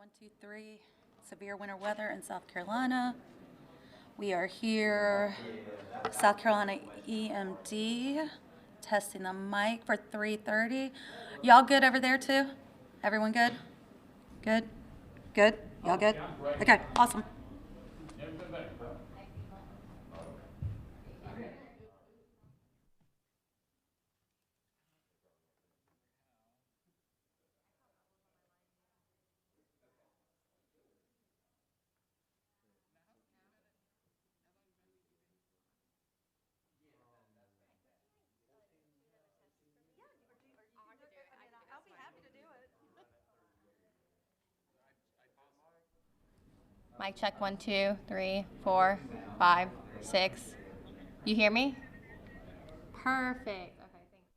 1, 2, 3. Severe winter weather in South Carolina. We are here, South Carolina EMD, testing the mic for 3:30. Y'all good over there too? Everyone good? Good? Good? Y'all good? Okay, awesome. Mic check 1, 2, 3, 4, 5, 6. You hear me? Perfect. Okay, thanks.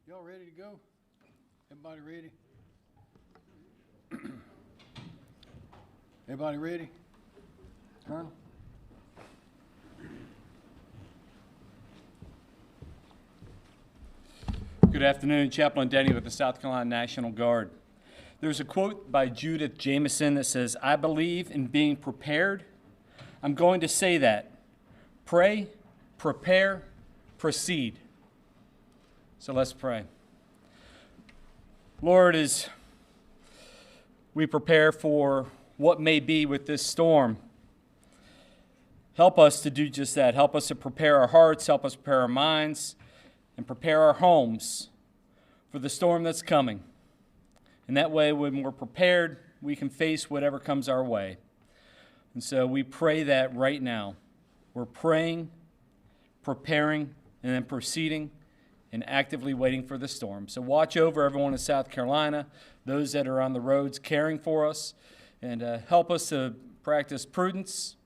Y'all ready to go? Everybody ready? Everybody ready? Colonel? Good afternoon, Chaplain Denny with the South Carolina National Guard. There's a quote by Judith Jameson that says, "I believe in being prepared." I'm going to say that. Pray, prepare, proceed. So let's pray. Lord, as we prepare for what may be with this storm, help us to do just that. Help us to prepare our hearts, help us prepare our minds, and prepare our homes for the storm that's coming. And that way, when we're prepared, we can face whatever comes our way. And so we pray that right now. We're praying, preparing, and then proceeding and actively waiting for the storm. So watch over everyone in South Carolina, those that are on the roads caring for us, and help us to practice prudence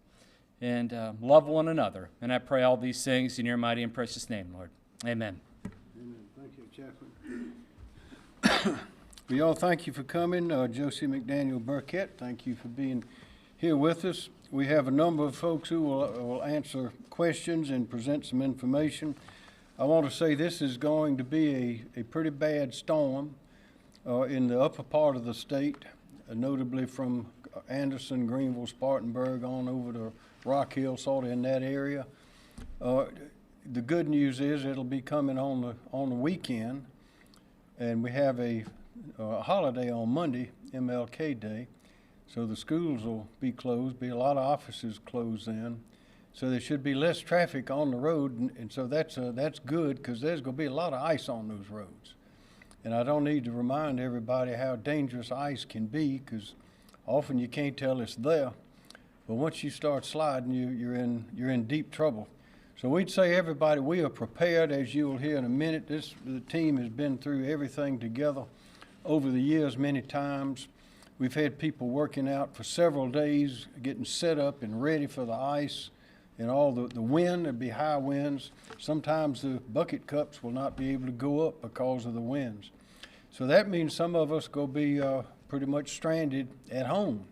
and love one another. And I pray all these things in your mighty and precious name, Lord. Amen. Amen. Thank you, Chaplain. We all thank you for coming. Josie McDaniel Burkett, thank you for being here with us. We have a number of folks who will answer questions and present some information. I want to say this is going to be a pretty bad storm in the upper part of the state, notably from Anderson, Greenville, Spartanburg on over to Rock Hill, sort of in that area. The good news is it'll be coming on the weekend, and we have a holiday on Monday, MLK Day, so the schools will be closed, be a lot of offices closed then, so there should be less traffic on the road, and so that's good because there's going to be a lot of ice on those roads. And I don't need to remind everybody how dangerous ice can be because often you can't tell it's there, but once you start sliding, you're in deep trouble. So we'd say, everybody, we are prepared, as you will hear in a minute. The team has been through everything together over the years many times. We've had people working out for several days, getting set up and ready for the ice and all the wind. There'd be high winds. Sometimes the bucket cups will not be able to go up because of the winds. So that means some of us go be pretty much stranded at home.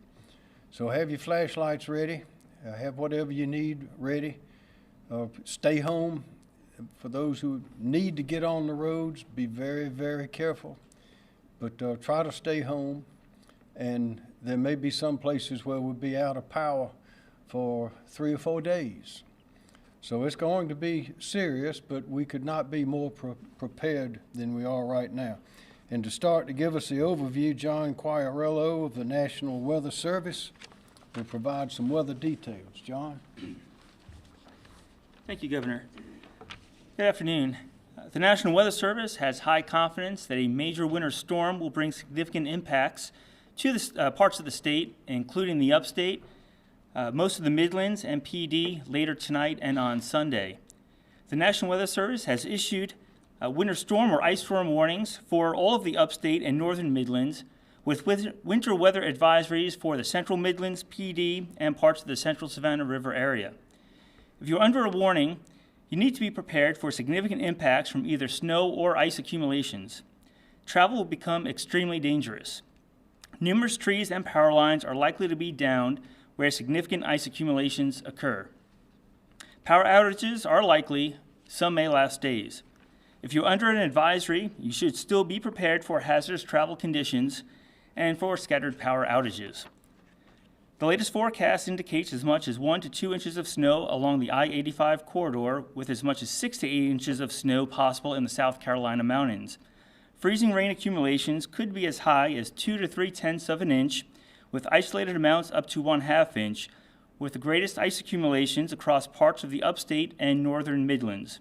So have your flashlights ready. Have whatever you need ready. Stay home. For those who need to get on the roads, be very, very careful. But try to stay home. And there may be some places where we'll be out of power for 3 or 4 days. So it's going to be serious, but we could not be more prepared than we are right now. And to start, to give us the overview, John Cuarello of the National Weather Service will provide some weather details. John? Thank you, Governor. Good afternoon. The National Weather Service has high confidence that a major winter storm will bring significant impacts to the parts of the state, including the upstate, most of the Midlands and PD later tonight and on Sunday. The National Weather Service has issued winter storm or ice storm warnings for all of the upstate and northern Midlands, with winter weather advisories for the central Midlands, PD, and parts of the central Savannah River area. If you're under a warning, you need to be prepared for significant impacts from either snow or ice accumulations. Travel will become extremely dangerous. Numerous trees and power lines are likely to be downed where significant ice accumulations occur. Power outages are likely, some may last days. If you're under an advisory, you should still be prepared for hazardous travel conditions and for scattered power outages. The latest forecast indicates as much as 1 to 2 inches of snow along the I-85 corridor, with as much as 6 to 8 inches of snow possible in the South Carolina mountains. Freezing rain accumulations could be as high as 2 to 3/10 of an inch, with isolated amounts up to 1/2 inch, with the greatest ice accumulations across parts of the upstate and northern Midlands.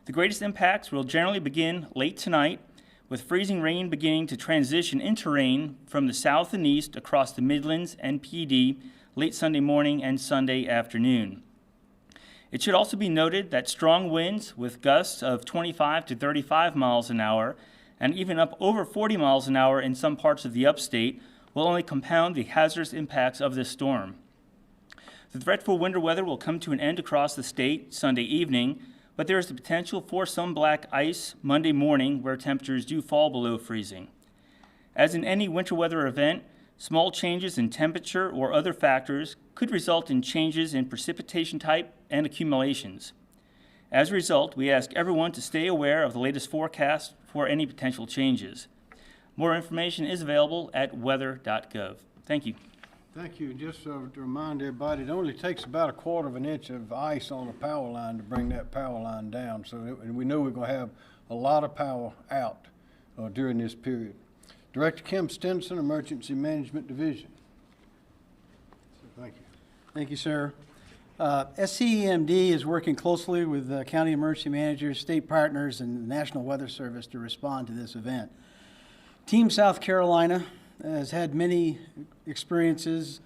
The greatest impacts will generally begin late tonight, with freezing rain beginning to transition into rain from the south and east across the Midlands and PD late Sunday morning and Sunday afternoon. It should also be noted that strong winds with gusts of 25 to 35 miles an hour and even up over 40 miles an hour in some parts of the upstate will only compound the hazardous impacts of this storm. The threat for winter weather will come to an end across the state Sunday evening, but there is the potential for some black ice Monday morning where temperatures do fall below freezing. As in any winter weather event, small changes in temperature or other factors could result in changes in precipitation type and accumulations. As a result, we ask everyone to stay aware of the latest forecast for any potential changes. More information is available at weather.gov. Thank you. Thank you. Just to remind everybody, it only takes about 1/4 of an inch of ice on a power line to bring that power line down. And we know we're going to have a lot of power out during this period. Director Kim Stinson, Emergency Management Division. Thank you. Thank you, sir. SCEMD is working closely with county emergency managers, state partners, and the National Weather Service to respond to this event. Team South Carolina has had many experiences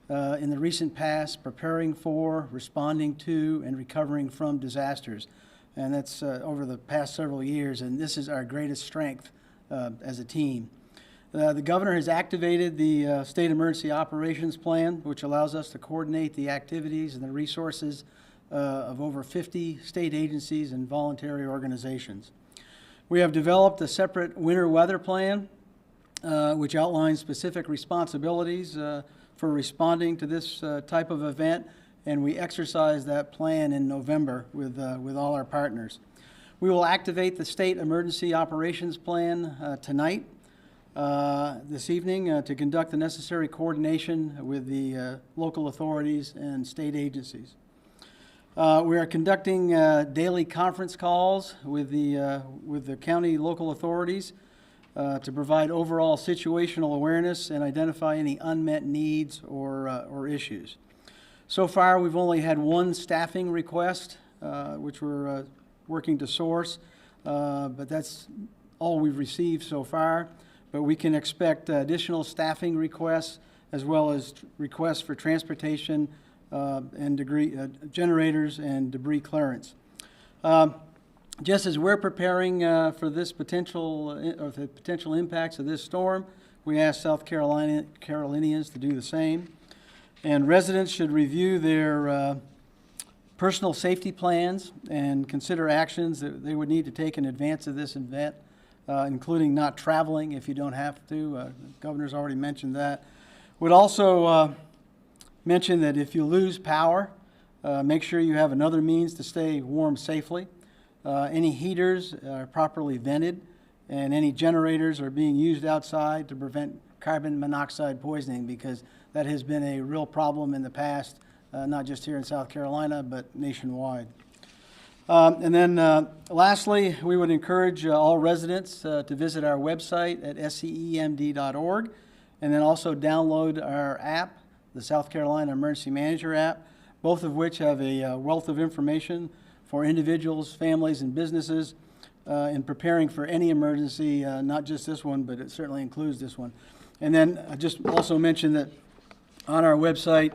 in the recent past preparing for, responding to, and recovering from disasters. And that's over the past several years, and this is our greatest strength as a team. The governor has activated the State Emergency Operations Plan, which allows us to coordinate the activities and the resources of over 50 state agencies and voluntary organizations. We have developed a separate winter weather plan, which outlines specific responsibilities for responding to this type of event, and we exercise that plan in November with all our partners. We will activate the State Emergency Operations Plan tonight. This evening to conduct the necessary coordination with the local authorities and state agencies. We are conducting daily conference calls with the county local authorities to provide overall situational awareness and identify any unmet needs or issues. So far, we've only had one staffing request, which we're working to source, but that's all we've received so far. But we can expect additional staffing requests as well as requests for transportation and generators and debris clearance. Just as we're preparing for this the potential impacts of this storm, we ask South Carolinians to do the same. And residents should review their personal safety plans and consider actions that they would need to take in advance of this event. Including not traveling if you don't have to. The governor's already mentioned that. Would also mention that if you lose power, make sure you have another means to stay warm safely. Any heaters are properly vented, and any generators are being used outside to prevent carbon monoxide poisoning, because that has been a real problem in the past, not just here in South Carolina, but nationwide. And then lastly, we would encourage all residents to visit our website at scemd.org, and then also download our app, the South Carolina Emergency Manager app, both of which have a wealth of information for individuals, families, and businesses in preparing for any emergency, not just this one, but it certainly includes this one. And then I just also mention that on our website,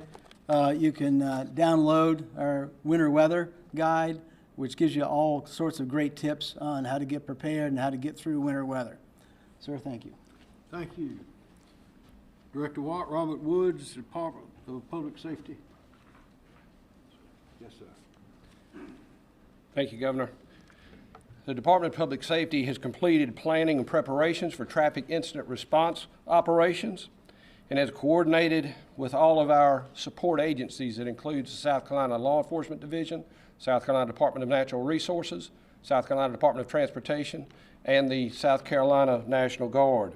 you can download our winter weather guide, which gives you all sorts of great tips on how to get prepared and how to get through winter weather. Sir, thank you. Thank you. Director Robert Woods, Department of Public Safety. Yes, sir. Thank you, Governor. The Department of Public Safety has completed planning and preparations for traffic incident response operations and has coordinated with all of our support agencies. That includes the South Carolina Law Enforcement Division, South Carolina Department of Natural Resources, South Carolina Department of Transportation, and the South Carolina National Guard.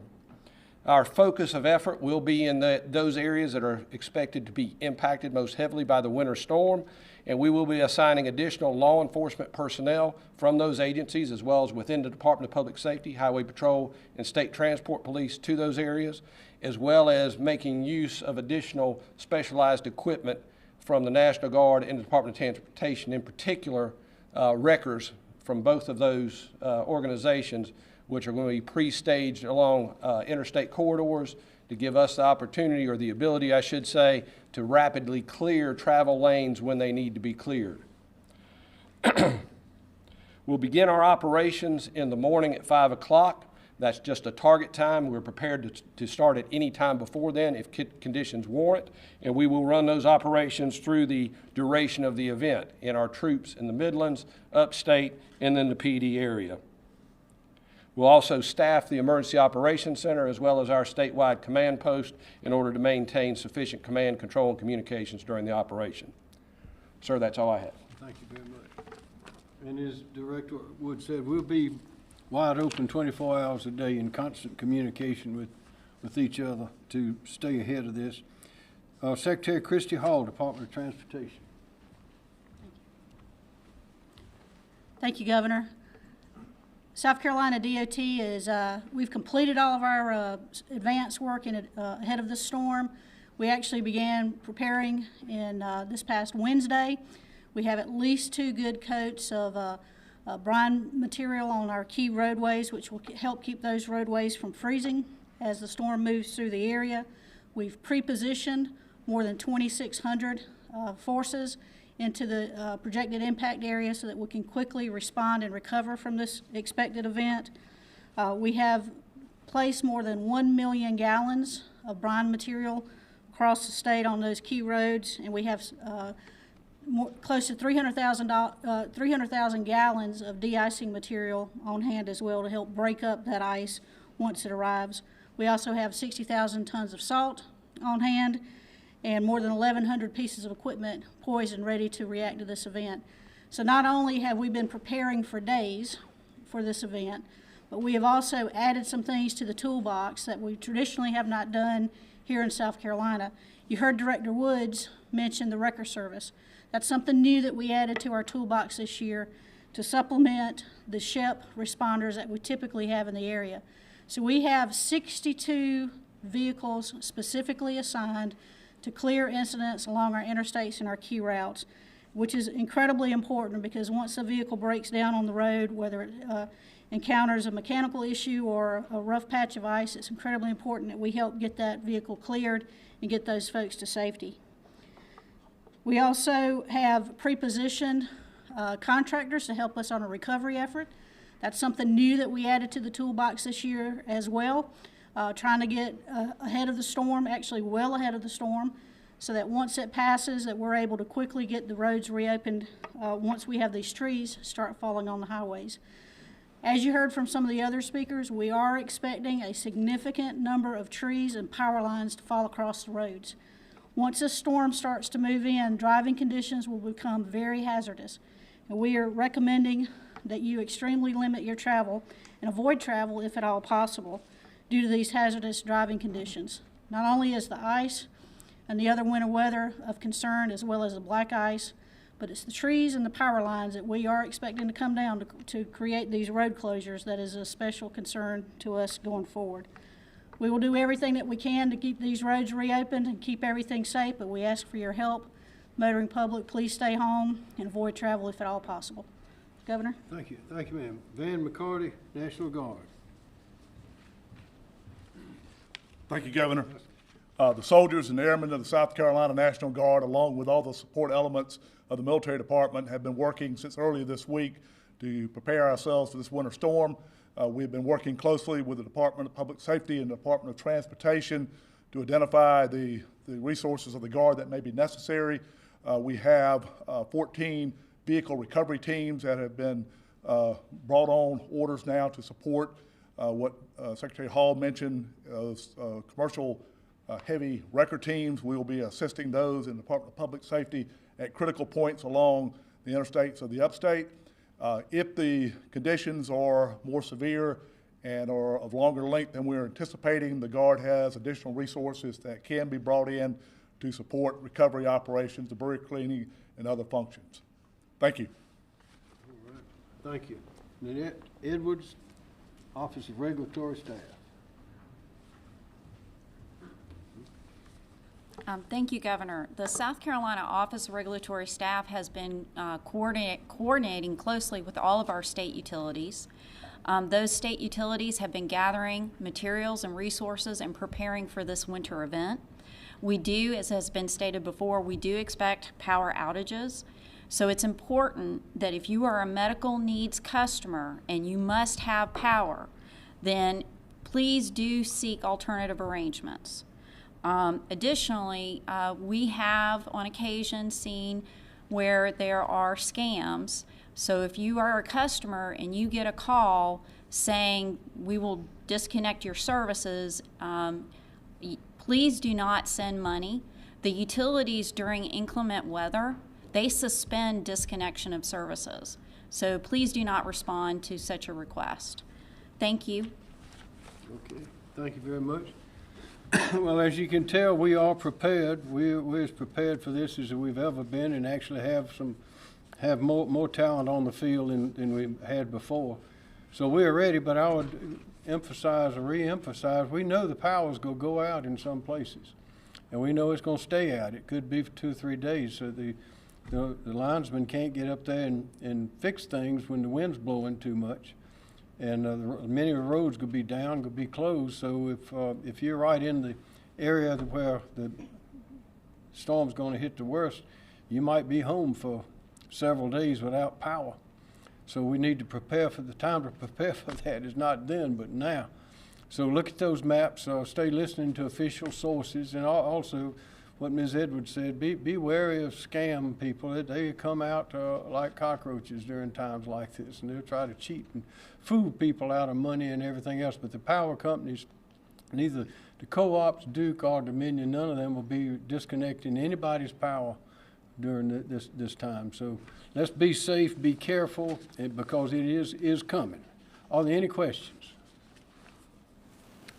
Our focus of effort will be in those areas that are expected to be impacted most heavily by the winter storm, and we will be assigning additional law enforcement personnel from those agencies, as well as within the Department of Public Safety, Highway Patrol, and State Transport Police to those areas, as well as making use of additional specialized equipment from the National Guard and the Department of Transportation, in particular wreckers from both of those organizations, which are going to be pre-staged along interstate corridors to give us the opportunity, or the ability, I should say, to rapidly clear travel lanes when they need to be cleared. We'll begin our operations in the morning at 5 o'clock That's just a target time. We're prepared to start at any time before then if conditions warrant, and we will run those operations through the duration of the event in our troops in the Midlands, upstate, and then the PD area. We'll also staff the Emergency Operations Center as well as our statewide command post in order to maintain sufficient command, control, and communications during the operation. Sir, that's all I have. Thank you very much. And as Director Wood said, we'll be wide open 24 hours a day in constant communication with each other to stay ahead of this. Secretary Christy Hall, Department of Transportation. Thank you, Governor. South Carolina DOT is, we've completed all of our advance work ahead of the storm. We actually began preparing in this past Wednesday. We have at least 2 good coats of brine material on our key roadways, which will help keep those roadways from freezing as the storm moves through the area. We've pre-positioned more than 2,600 forces into the projected impact area so that we can quickly respond and recover from this expected event. We have placed more than 1 million gallons of brine material across the state on those key roads, and we have close to 300,000 gallons of de-icing material on hand as well to help break up that ice once it arrives. We also have 60,000 tons of salt on hand and more than 1,100 pieces of equipment poised and ready to react to this event. So not only have we been preparing for days for this event, but we have also added some things to the toolbox that we traditionally have not done here in South Carolina. You heard Director Woods mention the wrecker service. That's something new that we added to our toolbox this year to supplement the SHEP responders that we typically have in the area. So we have 62 vehicles specifically assigned to clear incidents along our interstates and our key routes, which is incredibly important because once a vehicle breaks down on the road, whether it encounters a mechanical issue or a rough patch of ice, it's incredibly important that we help get that vehicle cleared and get those folks to safety. We also have pre-positioned contractors to help us on a recovery effort. That's something new that we added to the toolbox this year as well, trying to get ahead of the storm, actually well ahead of the storm, so that once it passes that we're able to quickly get the roads reopened once we have these trees start falling on the highways. As you heard from some of the other speakers, we are expecting a significant number of trees and power lines to fall across the roads. Once this storm starts to move in, driving conditions will become very hazardous. And we are recommending that you extremely limit your travel and avoid travel if at all possible due to these hazardous driving conditions. Not only is the ice and the other winter weather of concern as well as the black ice, but it's the trees and the power lines that we are expecting to come down to create these road closures that is a special concern to us going forward. We will do everything that we can to keep these roads reopened and keep everything safe, but we ask for your help. Motoring public, please stay home and avoid travel if at all possible. Governor? Thank you. Thank you, ma'am. Van McCarty, National Guard. Thank you, Governor. The soldiers and airmen of the South Carolina National Guard, along with all the support elements of the military department, have been working since earlier this week to prepare ourselves for this winter storm. We've been working closely with the Department of Public Safety and the Department of Transportation to identify the resources of the Guard that may be necessary. We have 14 vehicle recovery teams that have been brought on orders now to support what Secretary Hall mentioned, commercial heavy wrecker teams. We will be assisting those in the Department of Public Safety at critical points along the interstates of the upstate. If the conditions are more severe and are of longer length than we're anticipating, the Guard has additional resources that can be brought in to support recovery operations, debris cleaning, and other functions. Thank you. All right. Thank you. Nanette Edwards, Office of Regulatory Staff. Thank you, Governor. The South Carolina Office of Regulatory Staff has been coordinating closely with all of our state utilities. Those state utilities have been gathering materials and resources and preparing for this winter event. We do, as has been stated before, we do expect power outages. So it's important that if you are a medical needs customer and you must have power, then please do seek alternative arrangements. Additionally, we have on occasion seen where there are scams. So if you are a customer and you get a call saying we will disconnect your services, please do not send money. The utilities during inclement weather, they suspend disconnection of services. So please do not respond to such a request. Thank you. Okay, thank you very much. Well, as you can tell, we are prepared. We're as prepared for this as we've ever been, and actually have more talent on the field than we've had before. So we're ready, but I would emphasize or re-emphasize, we know the power's gonna go out in some places. And we know it's gonna stay out. It could be for 2 or 3 days, so the linesmen can't get up there and fix things when the wind's blowing too much. And many of the roads could be down, could be closed. So if you're right in the area where the storm's going to hit the worst, you might be home for several days without power. So we need to prepare for the time to prepare for that. Is not then, but now. So look at those maps. Stay listening to official sources, and also what Ms. Edwards said. Be wary of scam people. They come out like cockroaches during times like this, and they'll try to cheat and fool people out of money and everything else. But the power companies, neither the co-ops, Duke, or Dominion, none of them will be disconnecting anybody's power during this time. So let's be safe, be careful, because it is coming. Are there any questions?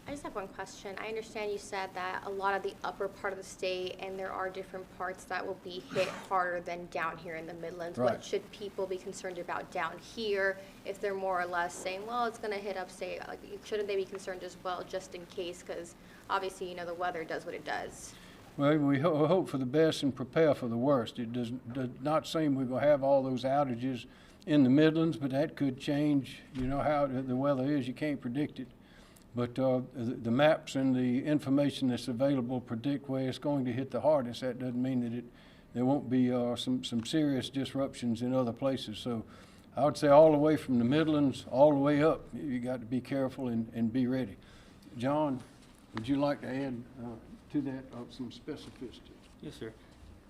I just have one question. I understand you said that a lot of the upper part of the state, and there are different parts that will be hit harder than down here in the Midlands. Right. What should people be concerned about down here if they're more or less saying, well, it's going to hit upstate? Like, shouldn't they be concerned as well, just in case? Because obviously, you know, the weather does what it does. Well, we hope for the best and prepare for the worst. It does not seem we're going to have all those outages in the Midlands, but that could change. You know how the weather is. You can't predict it. But the maps and the information that's available predict where it's going to hit the hardest. That doesn't mean that there won't be some serious disruptions in other places. So I would say all the way from the Midlands all the way up, you got to be careful and be ready. John, would you like to add to that some specificity? Yes, sir.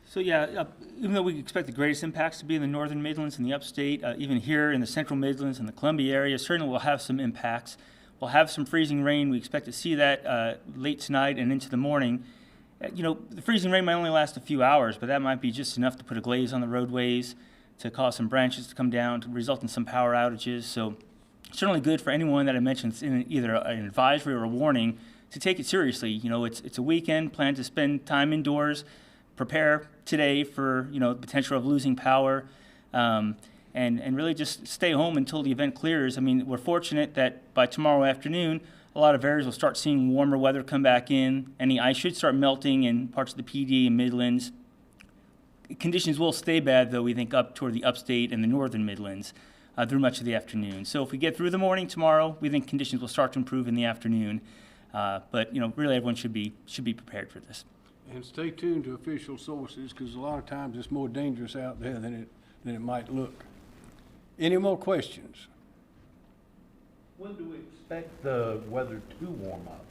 So yeah, even though we expect the greatest impacts to be in the northern Midlands and the upstate, even here in the central Midlands and the Columbia area, certainly we'll have some impacts. We'll have some freezing rain. We expect to see that late tonight and into the morning. You know, the freezing rain might only last a few hours, but that might be just enough to put a glaze on the roadways, to cause some branches to come down, to result in some power outages. So certainly good for anyone that I mentioned in either an advisory or a warning to take it seriously. You know, it's a weekend, plan to spend time indoors, prepare today for, you know, the potential of losing power. And really just stay home until the event clears. I mean, we're fortunate that by tomorrow afternoon, a lot of areas will start seeing warmer weather come back in. Any ice should start melting in parts of the PD and Midlands. Conditions will stay bad, though, we think, up toward the upstate and the northern Midlands through much of the afternoon. So if we get through the morning tomorrow, we think conditions will start to improve in the afternoon. But, you know, really everyone should be prepared for this. And stay tuned to official sources, because a lot of times it's more dangerous out there than it might look. Any more questions? When do we expect the weather to warm up?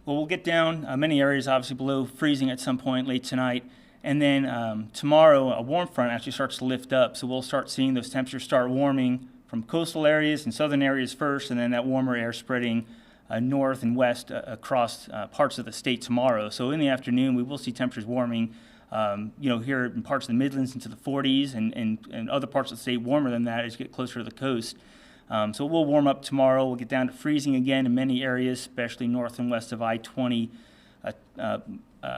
Well, we'll get down many areas, obviously below freezing at some point late tonight. And then tomorrow, a warm front actually starts to lift up. So we'll start seeing those temperatures start warming from coastal areas and southern areas first, and then that warmer air spreading north and west across parts of the state tomorrow. So in the afternoon, we will see temperatures warming. You know, here in parts of the Midlands into the 40s and other parts of the state warmer than that as you get closer to the coast. So we'll warm up tomorrow. We'll get down to freezing again in many areas, especially north and west of I-20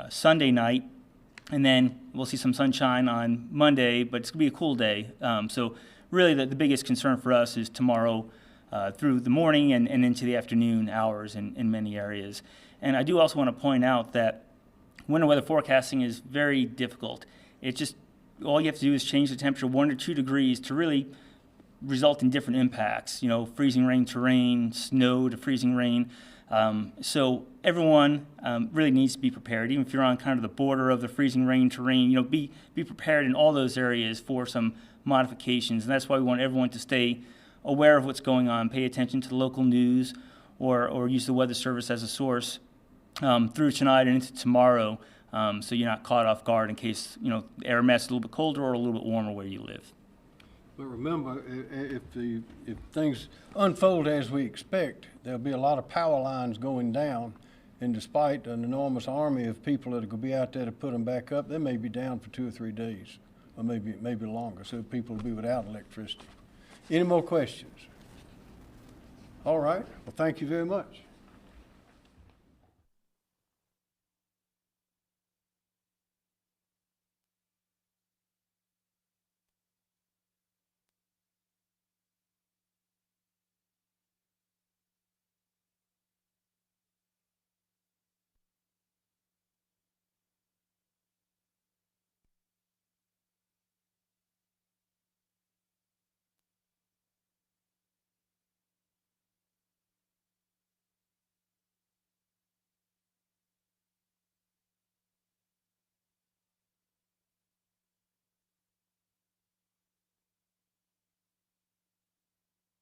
Sunday night. And then we'll see some sunshine on Monday, but it's going to be a cool day. So really the biggest concern for us is tomorrow through the morning and into the afternoon hours in many areas. And I do also want to point out that winter weather forecasting is very difficult. It's just, all you have to do is change the temperature 1 or 2 degrees to really result in different impacts. You know, freezing rain to rain, snow to freezing rain. So everyone really needs to be prepared, even if you're on kind of the border of the freezing rain to rain. You know, be prepared in all those areas for some modifications. And that's why we want everyone to stay aware of what's going on, pay attention to the local news, or use the Weather Service as a source through tonight and into tomorrow, so you're not caught off guard in case, the air mass is a little bit colder or a little bit warmer where you live. But remember, if things unfold as we expect, there'll be a lot of power lines going down, and despite an enormous army of people that are going to be out there to put them back up, they may be down for 2 or 3 days, or maybe longer, so people will be without electricity. Any more questions? All right, well, thank you very much.